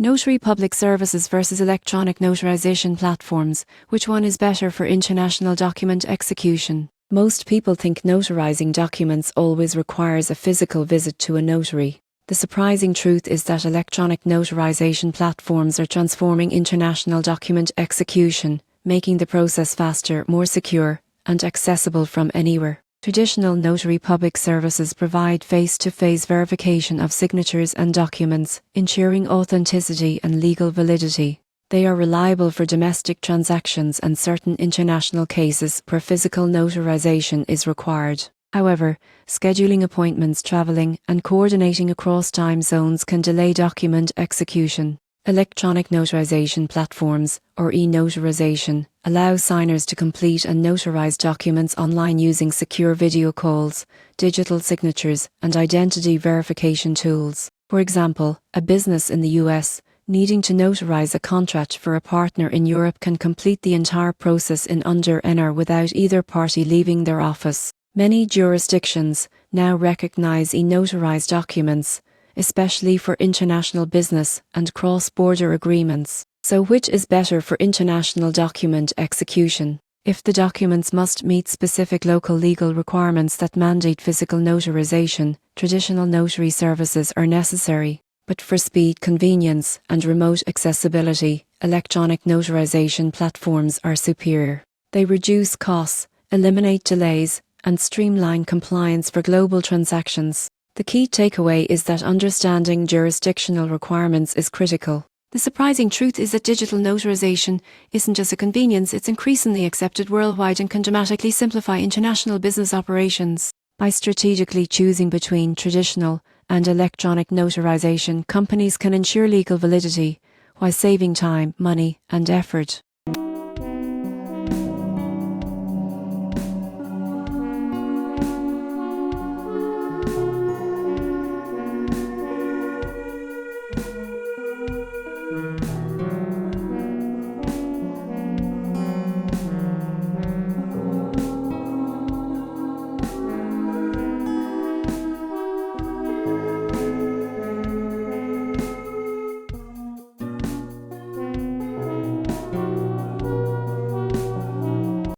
Notary public services versus electronic notarization platforms. Which one is better for international document execution? Most people think notarizing documents always requires a physical visit to a notary. The surprising truth is that electronic notarization platforms are transforming international document execution, making the process faster, more secure, and accessible from anywhere. Traditional notary public services provide face-to-face verification of signatures and documents, ensuring authenticity and legal validity. They are reliable for domestic transactions and certain international cases where physical notarization is required. However, scheduling appointments, traveling, and coordinating across time zones can delay document execution. Electronic notarization platforms, or e-notarization, allow signers to complete and notarize documents online using secure video calls, digital signatures, and identity verification tools. For example, a business in the US needing to notarize a contract for a partner in Europe can complete the entire process in under an hour without either party leaving their office. Many jurisdictions now recognize e-notarized documents, especially for international business and cross-border agreements. So which is better for international document execution? If the documents must meet specific local legal requirements that mandate physical notarization, traditional notary services are necessary. But for speed, convenience, and remote accessibility, electronic notarization platforms are superior. They reduce costs, eliminate delays, and streamline compliance for global transactions. The key takeaway is that understanding jurisdictional requirements is critical. The surprising truth is that digital notarization isn't just a convenience, it's increasingly accepted worldwide and can dramatically simplify international business operations. By strategically choosing between traditional and electronic notarization, companies can ensure legal validity while saving time, money, and effort.